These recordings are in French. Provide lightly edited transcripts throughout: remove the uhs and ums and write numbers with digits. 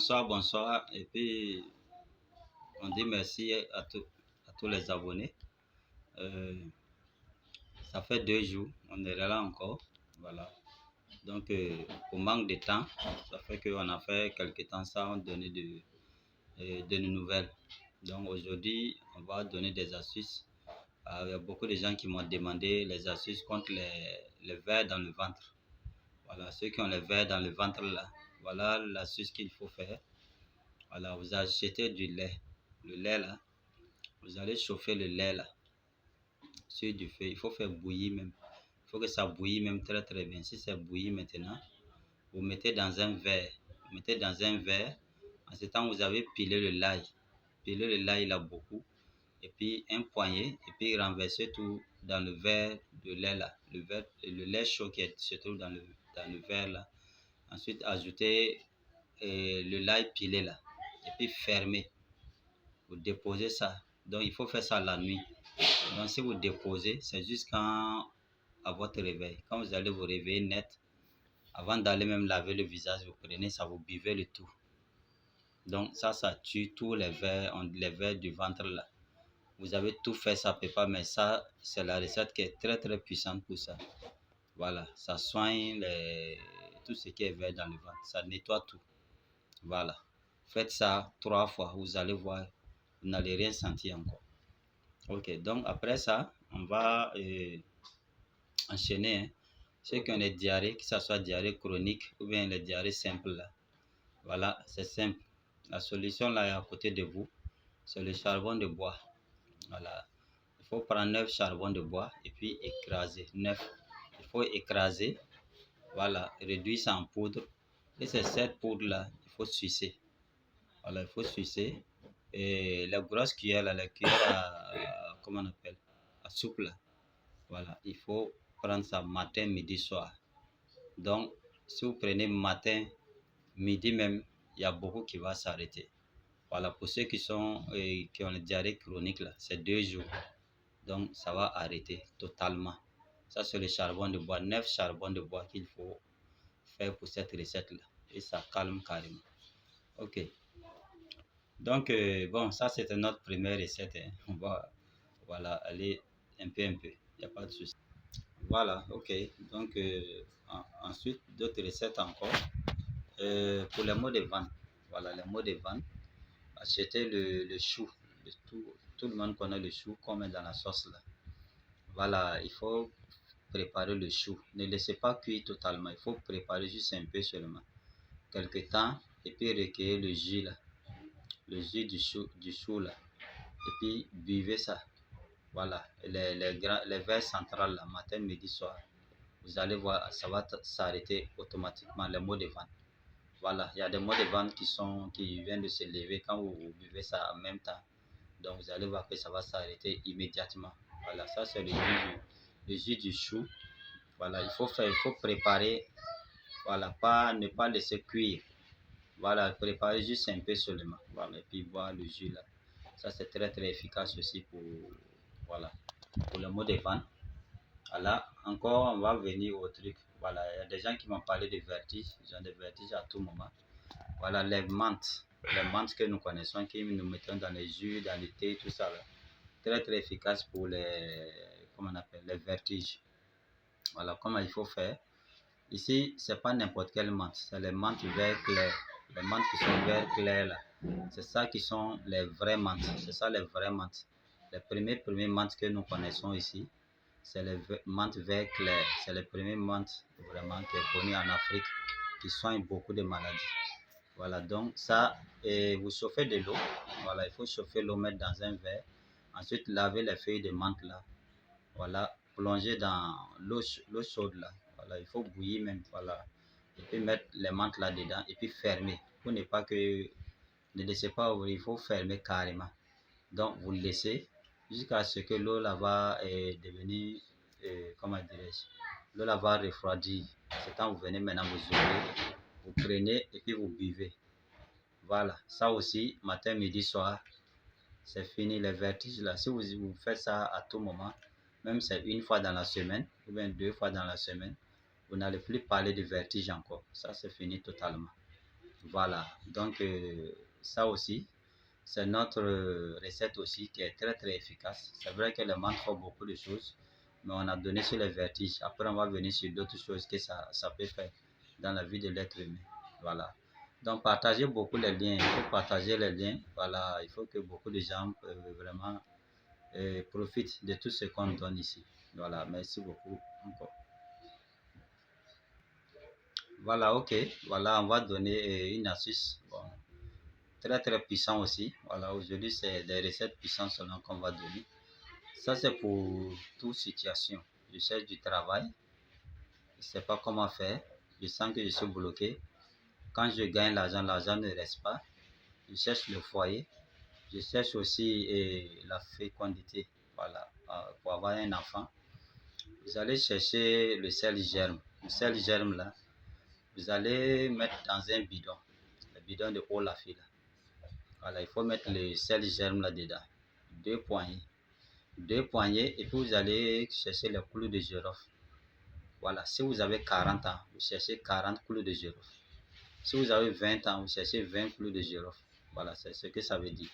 Bonsoir, bonsoir. Et puis, on dit merci à tous les abonnés. Euh, Ça fait 2 jours, on est là encore. Voilà. Donc, pour manque de temps, ça fait qu'on a fait quelques temps sans donner de nouvelles. Donc, aujourd'hui, on va donner des astuces. Il y a beaucoup de gens qui m'ont demandé les astuces contre les vers dans le ventre. Voilà, ceux qui ont les vers dans le ventre là. Voilà l'astuce qu'il faut faire. Voilà, vous achetez du lait. Le lait là, vous allez chauffer le lait là sur du feu. Il faut faire bouillir même. Il faut que ça bouillit même très très bien. Si c'est bouilli maintenant, vous mettez dans un verre. Vous mettez dans un verre. En ce temps, vous avez pilé le lait. Pilé le lait là beaucoup. Et puis un poignet. Et puis renverser tout dans le verre de lait là. Le lait chaud qui se trouve dans le verre là. Ensuite, ajouter le lait pilé là. Et puis fermer. Vous déposez ça. Donc, il faut faire ça la nuit. Donc, si vous déposez, c'est jusqu'à votre réveil. Quand vous allez vous réveiller net, avant d'aller même laver le visage, vous prenez ça, vous buvez le tout. Donc, ça tue tous les vers du ventre là. Vous avez tout fait, ça ne peut pas, mais ça, c'est la recette qui est très très puissante pour ça. Voilà, ça soigne tout ce qui est vers dans le ventre. Ça nettoie tout. Voilà. Faites ça 3 fois, vous allez voir, vous n'allez rien sentir encore. Ok, donc après ça, on va enchaîner. Hein. Ceux qui ont les diarrhées, que ce soit diarrhée chronique ou bien les diarrhées simples, là. Voilà, c'est simple. La solution là est à côté de vous. C'est le charbon de bois. Voilà. Il faut prendre 9 charbons de bois et puis écraser. 9. Il faut écraser. Voilà, réduire ça en poudre. Et c'est cette poudre-là, il faut sucer. Voilà, il faut sucer. Et la grosse cuillère, là, la cuillère comment on appelle? À soupe, là. Voilà, il faut prendre ça matin, midi, soir. Donc, si vous prenez matin, midi même, il y a beaucoup qui va s'arrêter. Voilà, pour ceux qui ont une diarrhée chronique, là, c'est 2 jours. Donc, ça va arrêter totalement. Ça, c'est le charbon de bois, 9 charbons de bois qu'il faut faire pour cette recette-là. Et ça calme carrément. Ok. Donc, bon, ça, c'était notre première recette. Hein. On va aller un peu. Il n'y a pas de souci. Voilà, ok. Donc, ensuite, d'autres recettes encore. Pour les maux de ventre. Voilà, les maux de ventre. Achetez le chou. Tout le monde connaît le chou qu'on met dans la sauce là. Voilà, il faut préparer le chou. Ne laissez pas cuire totalement. Il faut préparer juste un peu seulement. Quelque temps. Et puis recueillir le jus là. Le jus du chou là. Et puis buvez ça. Voilà, les verres centrales là, matin, midi, soir. Vous allez voir, ça va s'arrêter automatiquement, les maux de ventre. Voilà, il y a des maux de ventre qui viennent de se lever quand vous buvez ça en même temps. Donc, vous allez voir que ça va s'arrêter immédiatement. Voilà, ça c'est le jus du chou. Voilà, il faut préparer. Voilà, ne pas laisser cuire. Voilà, préparer juste un peu seulement. Voilà, et puis boire le jus là. Ça c'est très très efficace aussi voilà, pour le maux de ventre. Voilà, encore on va venir au truc. Voilà, il y a des gens qui m'ont parlé de vertige. Ils ont des vertiges à tout moment. Voilà, les menthes que nous connaissons, que nous mettons dans les jus, dans le thé, tout ça. Là. Très très efficace pour comment on appelle, les vertiges. Voilà, comment il faut faire. Ici, c'est pas n'importe quelle menthe, c'est les menthes vert clair. Les menthes qui sont vert clair là. C'est ça qui sont les vraies menthes. C'est ça les vraies menthes. Les premiers menthes que nous connaissons ici, c'est les menthes vert clair. C'est les premiers menthes vraiment qui est connu en Afrique, qui soignent beaucoup de maladies. Voilà, donc ça, et vous chauffez de l'eau. Voilà, il faut chauffer l'eau, mettre dans un verre. Ensuite, laver les feuilles de menthe là. Voilà, plonger dans l'eau chaude là. Voilà, il faut bouillir même. Voilà, et puis mettre les menthes là dedans et puis fermer. Pour ne pas que, ne laissez pas ouvrir, il faut fermer carrément. Donc, vous le laissez jusqu'à ce que l'eau là va devenir, comment dirais-je, l'eau là va refroidir. C'est quand vous venez maintenant vous ouvrez, vous prenez et puis vous buvez. Voilà, ça aussi, matin, midi, soir, c'est fini les vertiges là. Si vous faites ça à tout moment, même c'est une fois dans la semaine ou bien 2 fois dans la semaine, vous n'allez plus parler de vertige encore. Ça, c'est fini totalement. Voilà, donc ça aussi, c'est notre recette aussi qui est très très efficace. C'est vrai que le menthe fait beaucoup de choses, mais on a donné sur les vertiges. Après, on va venir sur d'autres choses que ça peut faire dans la vie de l'être humain. Voilà. Donc, partagez beaucoup les liens. Il faut partager les liens. Voilà, il faut que beaucoup de gens vraiment profitent de tout ce qu'on donne ici. Voilà, merci beaucoup encore. Voilà, ok. Voilà, on va donner une astuce. Bon, très très puissant aussi. Voilà, aujourd'hui, c'est des recettes puissantes selon qu'on va donner. Ça, c'est pour toute situation. Je cherche du travail, je ne sais pas comment faire, je sens que je suis bloqué. Quand je gagne l'argent, l'argent ne reste pas. Je cherche le foyer, je cherche aussi la fécondité, voilà, pour avoir un enfant. Vous allez chercher le sel germe. Le sel germe, là, vous allez mettre dans un bidon, le bidon de haut la file. Voilà, il faut mettre le sel germe là-dedans. Deux poignées. Deux poignées, et puis vous allez chercher les clous de girofle. Voilà, si vous avez 40 ans, vous cherchez 40 clous de girofle. Si vous avez 20 ans, vous cherchez 20 clous de girofle. Voilà, c'est ce que ça veut dire.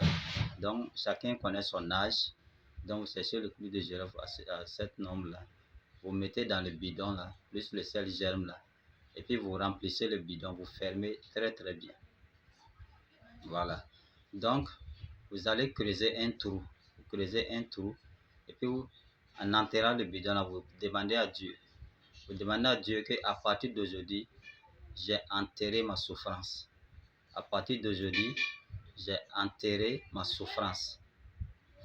Donc, chacun connaît son âge. Donc, vous cherchez le clou de girofle à cet nombre-là. Vous mettez dans le bidon là, plus le sel germe là. Et puis, vous remplissez le bidon, vous fermez très très bien. Voilà. Donc, vous allez creuser un trou. Vous creusez un trou. Et puis, en enterrant le bidon là, vous demandez à Dieu. Vous demandez à Dieu qu'à partir d'aujourd'hui, j'ai enterré ma souffrance. À partir d'aujourd'hui, j'ai enterré ma souffrance.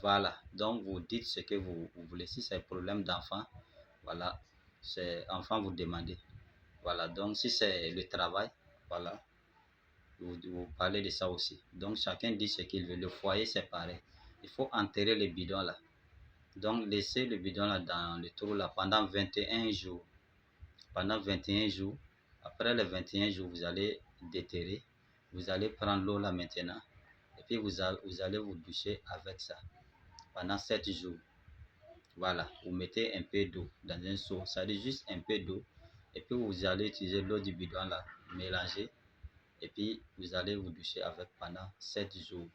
Voilà. Donc, vous dites ce que vous voulez. Si c'est un problème d'enfant, voilà. C'est enfant, vous demandez. Voilà. Donc, si c'est le travail, voilà. Vous parlez de ça aussi. Donc, chacun dit ce qu'il veut. Le foyer, c'est pareil. Il faut enterrer le bidon là. Donc, laissez le bidon là dans le trou là pendant 21 jours. Pendant 21 jours. Après les 21 jours, vous allez déterrer. Vous allez prendre l'eau là maintenant. Et puis, vous allez vous doucher avec ça pendant 7 jours. Voilà. Vous mettez un peu d'eau dans un seau. Ça dit juste un peu d'eau. Et puis, vous allez utiliser l'eau du bidon là. Mélanger. Et puis, vous allez vous doucher avec pendant 7 jours.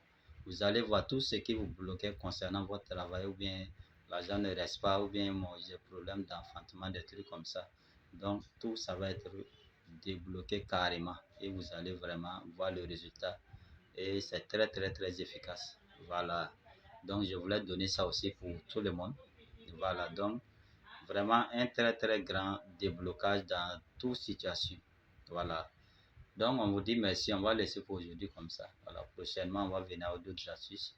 Vous allez voir tout ce qui vous bloquait concernant votre travail, ou bien l'argent ne reste pas, ou bien j'ai problème d'enfantement, des trucs comme ça. Donc, tout ça va être débloqué carrément et vous allez vraiment voir le résultat. Et c'est très, très, très efficace. Voilà. Donc, je voulais donner ça aussi pour tout le monde. Voilà. Donc, vraiment un très, très grand déblocage dans toute situation. Voilà. Donc, on vous dit merci. On va laisser pour aujourd'hui comme ça. Voilà. Prochainement, on va venir à d'autres astuces.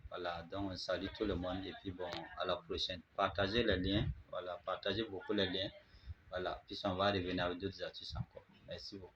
Voilà. Donc, on salue tout le monde. Et puis, bon, à la prochaine. Partagez les liens. Voilà. Partagez beaucoup les liens. Voilà. Puis, on va revenir avec d'autres astuces encore. Merci beaucoup.